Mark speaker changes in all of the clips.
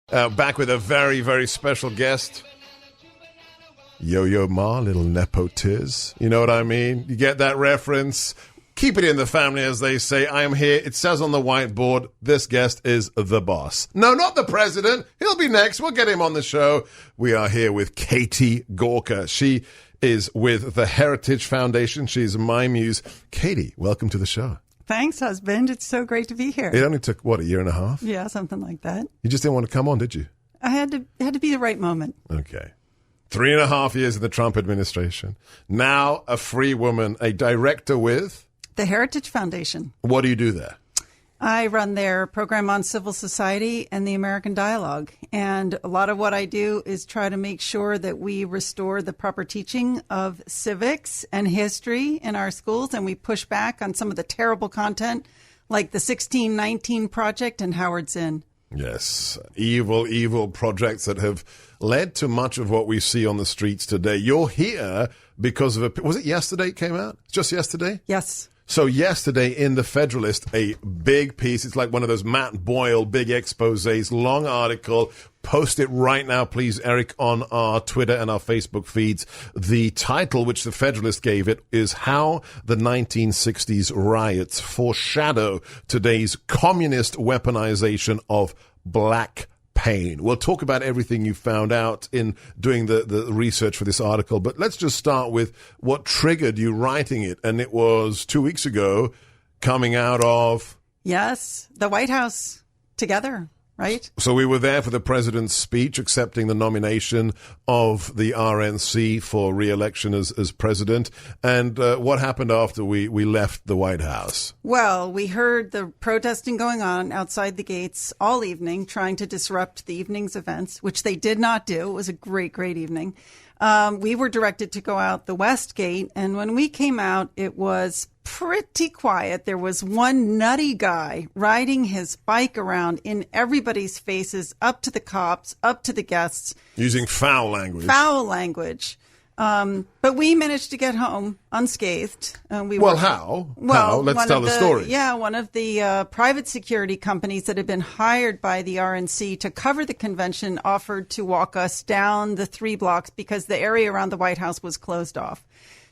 Speaker 1: Back with a very, very special guest. Yo-Yo Ma, little Nepo Tiz. You know what I mean? You get that reference? Keep it in the family, as they say. I am here. It says on the whiteboard, this guest is the boss. No, not the president. He'll be next. We'll get him on the show. We are here with Katie Gorka. She is with the Heritage Foundation. She's my muse. Katie, welcome to the show.
Speaker 2: Thanks, husband. It's so great to be here.
Speaker 1: It only took, what, a year and a half?
Speaker 2: Yeah, something like that.
Speaker 1: You just didn't want to come on, did you?
Speaker 2: I had to be the right moment.
Speaker 1: Okay. 3.5 years in the Trump administration. Now a free woman, a director with?
Speaker 2: The Heritage Foundation.
Speaker 1: What do you do there?
Speaker 2: I run their program on civil society and the American dialogue. And a lot of what I do is try to make sure that we restore the proper teaching of civics and history in our schools. And we push back on some of the terrible content like the 1619 Project and Howard Zinn.
Speaker 1: Yes, evil projects that have led to much of what we see on the streets today. You're here because of was it yesterday it came out? Just yesterday?
Speaker 2: Yes.
Speaker 1: So yesterday in the Federalist, a big piece. It's like one of those Matt Boyle big exposés, long article. Post it right now, please, Eric, on our Twitter and our Facebook feeds. The title, which the Federalist gave it, is How the 1960s Riots Foreshadow Today's Communist Weaponization of Black Pain. We'll talk about everything you found out in doing the research for this article, but let's just start with what triggered you writing it. And it was 2 weeks ago, coming out of...
Speaker 2: Yes, the White House together, right?
Speaker 1: So we were there for the president's speech accepting the nomination of the RNC for re-election as president. And what happened after we left the White House? Well,
Speaker 2: we heard the protesting going on outside the gates all evening, trying to disrupt the evening's events, which they did not do. It was a great, great evening. We were directed to go out the West Gate. And when we came out, it was pretty quiet. There was one nutty guy riding his bike around in everybody's faces, up to the cops, up to the guests.
Speaker 1: Using foul language.
Speaker 2: But we managed to get home unscathed.
Speaker 1: How? Let's tell the story.
Speaker 2: Yeah, one of the private security companies that had been hired by the RNC to cover the convention offered to walk us down the 3 blocks because the area around the White House was closed off.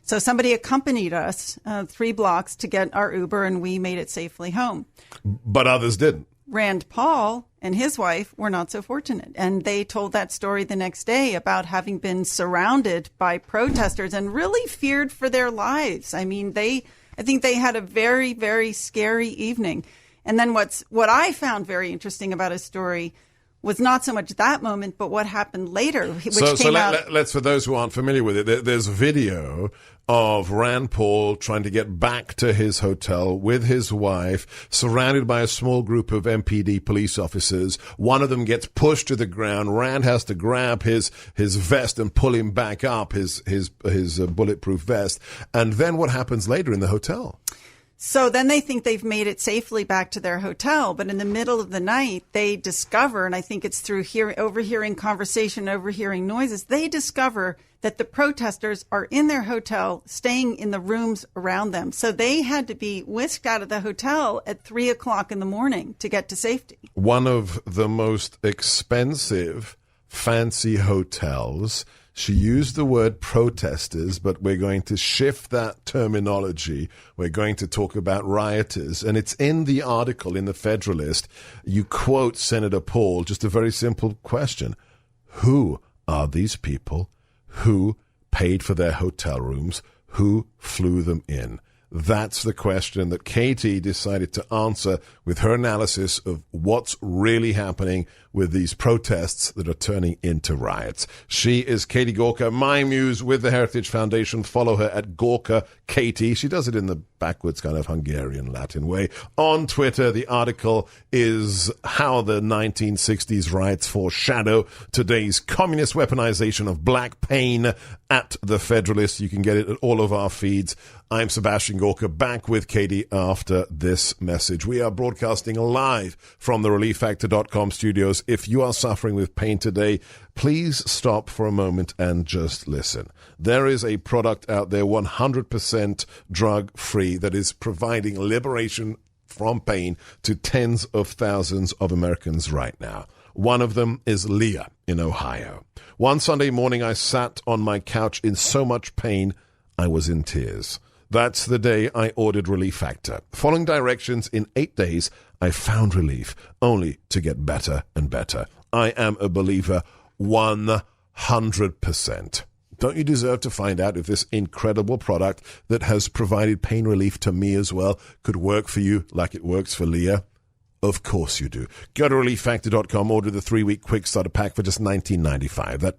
Speaker 2: So somebody accompanied us 3 blocks to get our Uber, and we made it safely home.
Speaker 1: But others didn't.
Speaker 2: Rand Paul and his wife were not so fortunate. And they told that story the next day about having been surrounded by protesters and really feared for their lives. I mean, I think they had a very, very scary evening. And then what I found very interesting about his story was not so much that moment, but what happened later, which came out.
Speaker 1: Let's, for those who aren't familiar with it, there's video of Rand Paul trying to get back to his hotel with his wife, surrounded by a small group of MPD police officers. One of them gets pushed to the ground. Rand has to grab his vest and pull him back up, his bulletproof vest. And then what happens later in the hotel?
Speaker 2: So then they think they've made it safely back to their hotel. But in the middle of the night, they discover, and I think it's through overhearing conversation, overhearing noises, they discover that the protesters are in their hotel, staying in the rooms around them. So they had to be whisked out of the hotel at 3 o'clock in the morning to get to safety.
Speaker 1: One of the most expensive, fancy hotels. She used the word protesters, but we're going to shift that terminology. We're going to talk about rioters. And it's in the article in the Federalist. You quote Senator Paul, just a very simple question. Who are these people? Who paid for their hotel rooms? Who flew them in? That's the question that Katie decided to answer with her analysis of what's really happening with these protests that are turning into riots. She is Katie Gorka, my muse with the Heritage Foundation. Follow her at Gorka Katie. She does it in the backwards kind of Hungarian Latin way. On Twitter, the article is How the 1960s Riots Foreshadow Today's Communist Weaponization of Black Pain at the Federalist. You can get it at all of our feeds. I'm Sebastian Gorka, back with Katie after this message. We are broadcasting live from the ReliefFactor.com studios. If you are suffering with pain today, please stop for a moment and just listen. There is a product out there, 100% drug-free, that is providing liberation from pain to tens of thousands of Americans right now. One of them is Leah in Ohio. One Sunday morning, I sat on my couch in so much pain, I was in tears. That's the day I ordered Relief Factor. Following directions, in 8 days, I found relief, only to get better and better. I am a believer 100%. Don't you deserve to find out if this incredible product that has provided pain relief to me as well could work for you like it works for Leah? Of course you do. Go to relieffactor.com, order the 3-week quick starter pack for just $19.95. That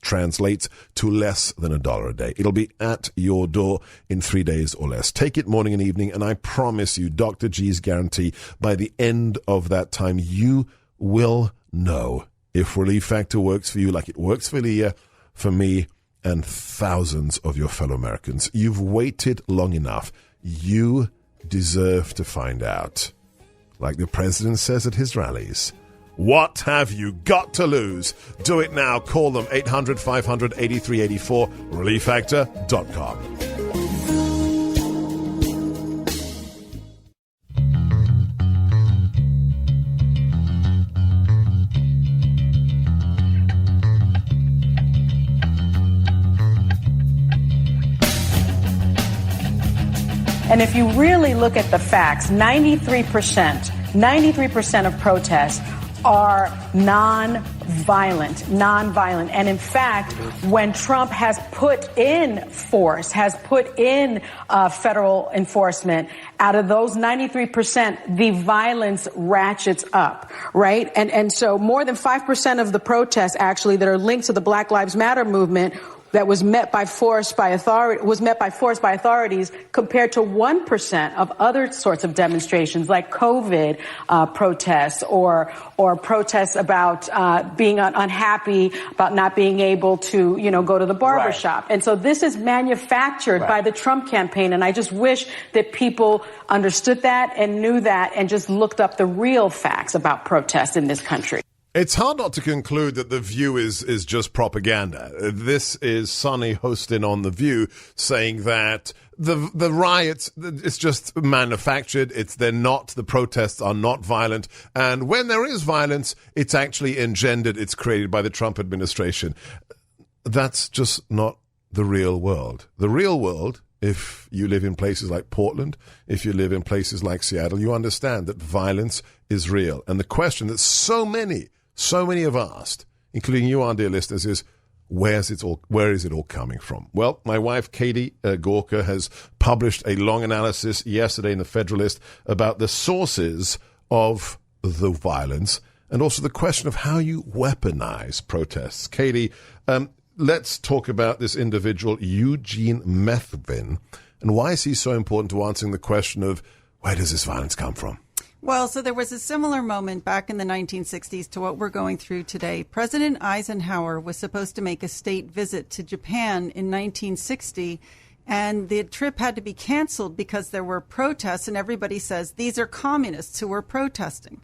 Speaker 1: translates to less than $1 a day. It'll be at your door in 3 days or less. Take it morning and evening, and I promise you, Dr. G's guarantee, by the end of that time, you will know if Relief Factor works for you like it works for Leah, for me, and thousands of your fellow Americans. You've waited long enough. You deserve to find out. Like the president says at his rallies, what have you got to lose? Do it now. Call them 800-500-8384, relieffactor.com.
Speaker 3: And if you really look at the facts, 93% of protests are nonviolent. And in fact, when Trump has put in federal enforcement, out of those 93%, the violence ratchets up, right? And so more than 5% of the protests actually that are linked to the Black Lives Matter movement that was met by force by authorities compared to 1% of other sorts of demonstrations like COVID protests or protests about being unhappy about not being able to, go to the barbershop. Right. And so this is manufactured by the Trump campaign. And I just wish that people understood that and knew that and just looked up the real facts about protests in this country.
Speaker 1: It's hard not to conclude that The View is just propaganda. This is Sonny Hostin on The View saying that the riots, it's just manufactured. The protests are not violent. And when there is violence, it's actually engendered. It's created by the Trump administration. That's just not the real world. The real world, if you live in places like Portland, if you live in places like Seattle, you understand that violence is real. And the question that so many have asked, including you, our dear listeners, is where is it all coming from? Well, my wife, Katie Gorka, has published a long analysis yesterday in the Federalist about the sources of the violence and also the question of how you weaponize protests. Katie, let's talk about this individual, Eugene Methvin, and why is he so important to answering the question of where does this violence come from?
Speaker 2: Well, so there was a similar moment back in the 1960s to what we're going through today. President Eisenhower was supposed to make a state visit to Japan in 1960, and the trip had to be canceled because there were protests, and everybody says these are communists who were protesting.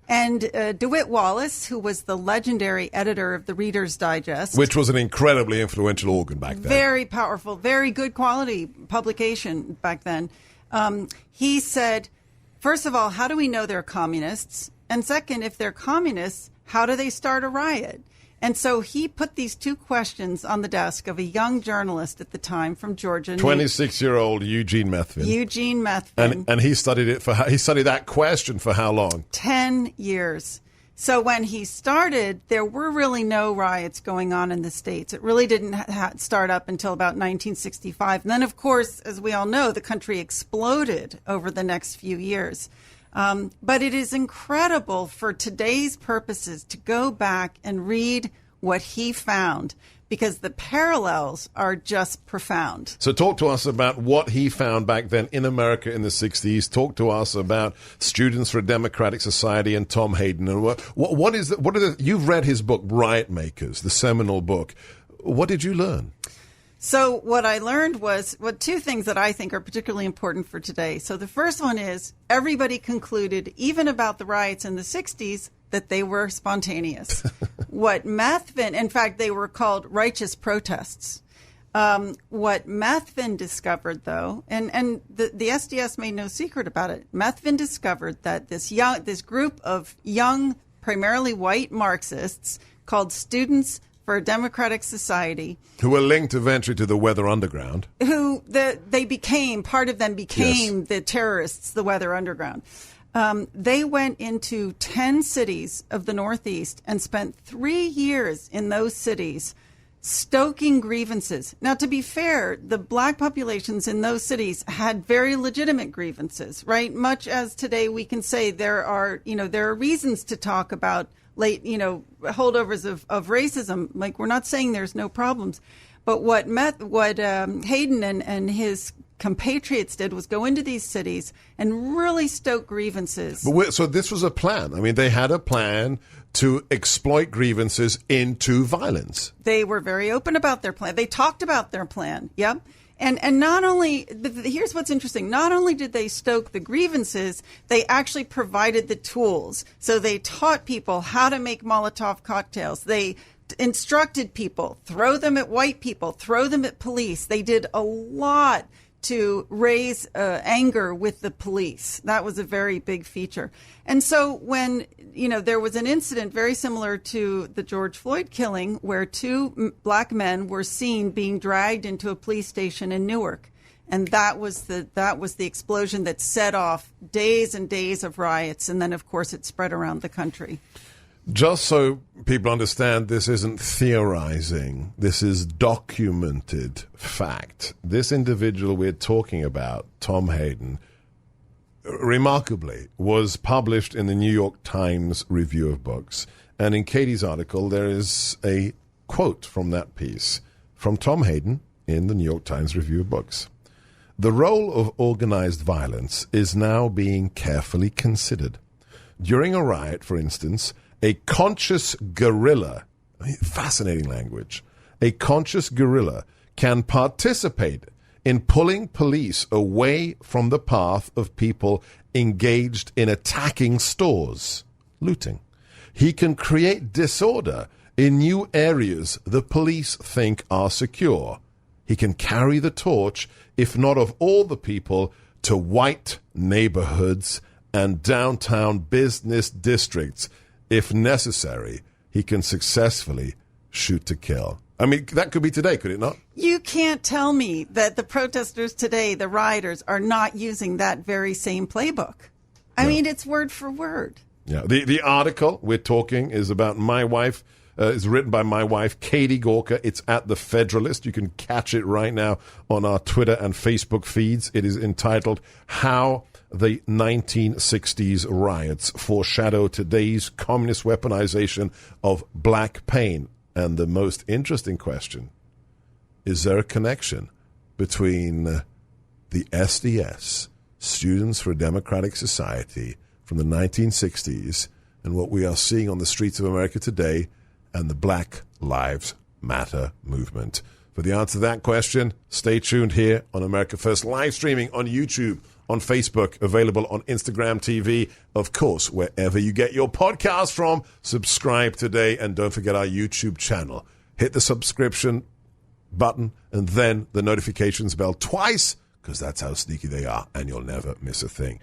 Speaker 2: And DeWitt Wallace, who was the legendary editor of the Reader's Digest,
Speaker 1: which was an incredibly influential organ back then.
Speaker 2: Very powerful, very good quality publication back then. He said, first of all, how do we know they're communists? And second, if they're communists, how do they start a riot? And so he put these two questions on the desk of a young journalist at the time from Georgia.
Speaker 1: 26-year-old Eugene Methvin. And he studied that question for how long? 10
Speaker 2: years. So when he started, there were really no riots going on in the States. It really didn't start up until about 1965. And then, of course, as we all know, the country exploded over the next few years. But it is incredible for today's purposes to go back and read what he found, because the parallels are just profound.
Speaker 1: So talk to us about what he found back then in America in the 60s. Talk to us about Students for a Democratic Society and Tom Hayden. And you've read his book, Riot Makers, the seminal book. What did you learn?
Speaker 2: So what I learned was two things that I think are particularly important for today. So the first one is everybody concluded, even about the riots in the 60s, that they were spontaneous. What Methvin, in fact, they were called righteous protests. What Methvin discovered, though, and the SDS made no secret about it, Methvin discovered that this group of young primarily white Marxists called Students for a Democratic Society.
Speaker 1: Who were linked eventually to the Weather Underground.
Speaker 2: Part of them became the terrorists, the Weather Underground. They went into 10 cities of the Northeast and spent 3 years in those cities stoking grievances. Now, to be fair, the black populations in those cities had very legitimate grievances, right? Much as today we can say there are reasons to talk about holdovers of racism. Like, we're not saying there's no problems, but what Hayden and his compatriots did was go into these cities and really stoke grievances.
Speaker 1: So this was a plan. I mean, they had a plan to exploit grievances into violence.
Speaker 2: They were very open about their plan. They talked about their plan. Yep. And not only, here's what's interesting, not only did they stoke the grievances, they actually provided the tools. So they taught people how to make Molotov cocktails. They instructed people, throw them at white people, throw them at police. They did a lot to raise anger with the police. That was a very big feature. And so when, there was an incident very similar to the George Floyd killing where 2 black men were seen being dragged into a police station in Newark. And that was the explosion that set off days and days of riots. And then, of course, it spread around the country.
Speaker 1: Just so people understand, this isn't theorizing. This is documented fact. This individual we're talking about, Tom Hayden, remarkably, was published in the New York Times Review of Books. And in Katie's article, there is a quote from that piece from Tom Hayden in the New York Times Review of Books. The role of organized violence is now being carefully considered. During a riot, for instance, a conscious guerrilla, fascinating language, a conscious guerrilla can participate in pulling police away from the path of people engaged in attacking stores, looting. He can create disorder in new areas the police think are secure. He can carry the torch, if not of all the people, to white neighborhoods and downtown business districts. If necessary, he can successfully shoot to kill. I mean, that could be today, could it not?
Speaker 2: You can't tell me that the protesters today, the rioters, are not using that very same playbook. I mean, it's word for word.
Speaker 1: Yeah. The article we're talking is about my wife, is written by my wife, Katie Gorka. It's at The Federalist. You can catch it right now on our Twitter and Facebook feeds. It is entitled, How the 1960s Riots Foreshadow Today's Communist Weaponization of Black Pain. And the most interesting question, is there a connection between the SDS, Students for a Democratic Society, from the 1960s and what we are seeing on the streets of America today and the Black Lives Matter movement? For the answer to that question, stay tuned here on America First, live streaming on YouTube, on Facebook, available on Instagram TV, of course, wherever you get your podcast from. Subscribe today, and don't forget our YouTube channel. Hit the subscription button and then the notifications bell twice, because that's how sneaky they are, and you'll never miss a thing.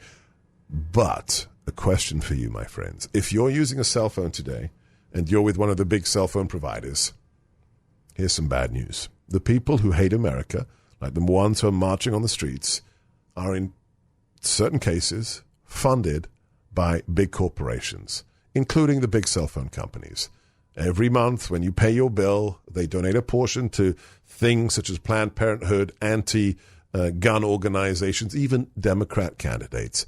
Speaker 1: But a question for you, my friends. If you're using a cell phone today and you're with one of the big cell phone providers, here's some bad news. The people who hate America, like the ones who are marching on the streets, are in certain cases funded by big corporations, including the big cell phone companies. Every month when you pay your bill, they donate a portion to things such as Planned Parenthood, anti-gun organizations, even Democrat candidates.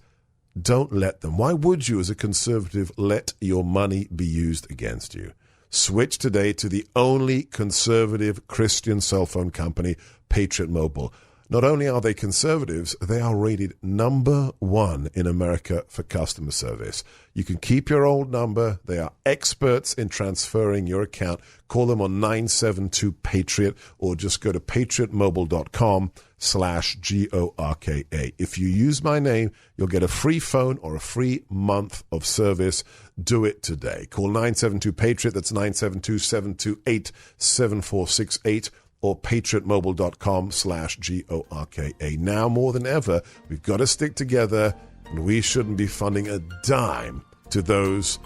Speaker 1: Don't let them. Why would you, as a conservative, let your money be used against you? Switch today to the only conservative Christian cell phone company, Patriot Mobile. Not only are they conservatives, they are rated #1 in America for customer service. You can keep your old number. They are experts in transferring your account. Call them on 972-PATRIOT or just go to patriotmobile.com/GORKA. If you use my name, you'll get a free phone or a free month of service. Do it today. Call 972-PATRIOT. That's 972-728-7468. or patriotmobile.com/GORKA. Now more than ever, we've got to stick together, and we shouldn't be funding a dime to those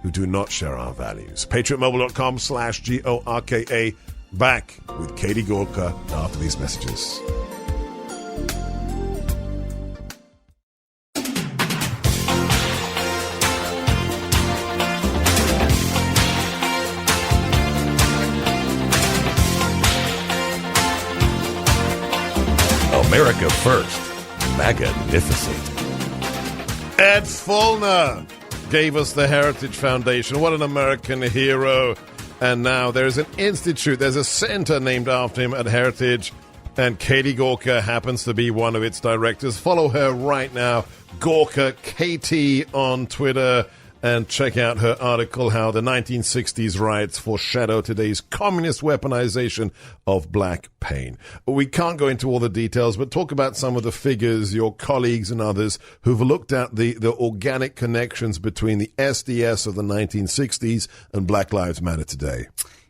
Speaker 1: who do not share our values. PatriotMobile.com/GORKA. Back with Katie Gorka after these messages.
Speaker 4: America first. Magnificent.
Speaker 1: Ed Fulner gave us the Heritage Foundation. What an American hero. And now there's an institute, there's a center named after him at Heritage, and Katie Gorka happens to be one of its directors. Follow her right now, Gorka KT on Twitter, and check out her article, How the 1960s Riots Foreshadow Today's Communist Weaponization of Black Pain. We can't go into all the details, but talk about some of the figures, your colleagues and others, who've looked at the organic connections between the SDS of the 1960s and Black Lives Matter today.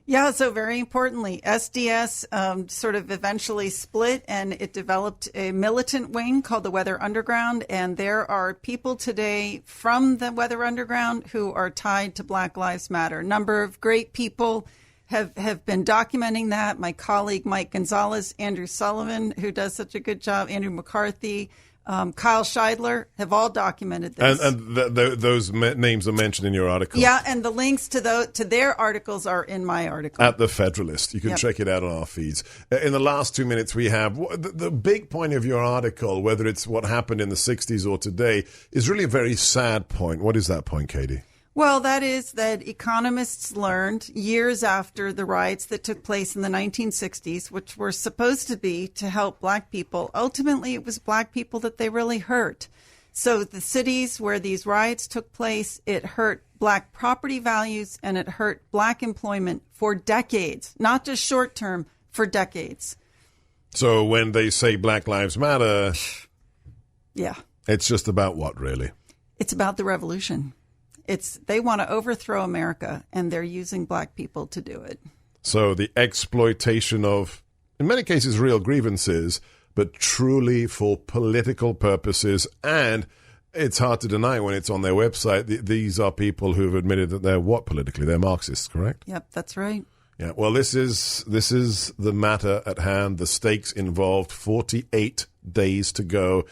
Speaker 2: Yeah, so very importantly, SDS sort of eventually split, and it developed a militant wing called the Weather Underground. And there are people today from the Weather Underground who are tied to Black Lives Matter. A number of great people have been documenting that. My colleague Mike Gonzalez, Andrew Sullivan, who does such a good job, Andrew McCarthy, Kyle Scheidler have all documented this.
Speaker 1: And those names are mentioned in your article.
Speaker 2: Yeah, and the links to their articles are in my article.
Speaker 1: At The Federalist. You can check it out on our feeds. In the last 2 minutes we have, the big point of your article, whether it's what happened in the 60s or today, is really a very sad point. What is that point, Katie?
Speaker 2: Well, that is that economists learned years after the riots that took place in the 1960s, which were supposed to be to help black people. Ultimately, it was black people that they really hurt. So the cities where these riots took place, it hurt black property values and it hurt black employment for decades, not just short term, for decades.
Speaker 1: So when they say Black Lives Matter,
Speaker 2: yeah,
Speaker 1: it's just about what, really?
Speaker 2: It's about the revolution. They want to overthrow America, and they're using black people to do it.
Speaker 1: So the exploitation of, in many cases, real grievances, but truly for political purposes. And it's hard to deny when it's on their website. These are people who have admitted that they're what politically? They're Marxists, correct?
Speaker 2: Yep, that's right.
Speaker 1: Yeah. Well, this is the matter at hand. The stakes involved. 48 days to go.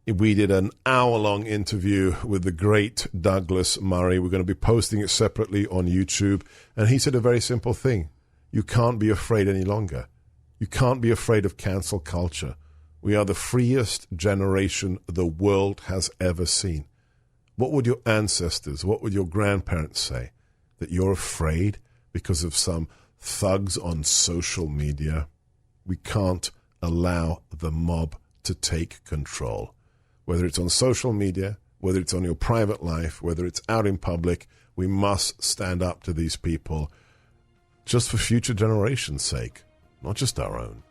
Speaker 1: We did an hour-long interview with the great Douglas Murray. We're going to be posting it separately on YouTube. And he said a very simple thing. You can't be afraid any longer. You can't be afraid of cancel culture. We are the freest generation the world has ever seen. What would your ancestors, what would your grandparents say? That you're afraid because of some thugs on social media? We can't allow the mob to take control. Whether it's on social media, whether it's on your private life, whether it's out in public, we must stand up to these people just for future generations' sake, not just our own.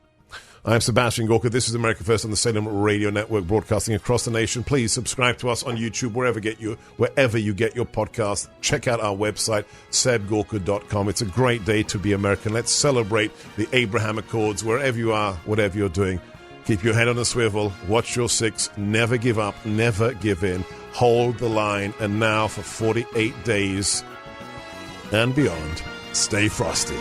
Speaker 1: I'm Sebastian Gorka. This is America First on the Salem Radio Network, broadcasting across the nation. Please subscribe to us on YouTube, wherever you get your podcast. Check out our website, sebgorka.com. It's a great day to be American. Let's celebrate the Abraham Accords wherever you are, whatever you're doing. Keep your head on a swivel, watch your six, never give up, never give in, hold the line, and now for 48 days and beyond, stay frosty.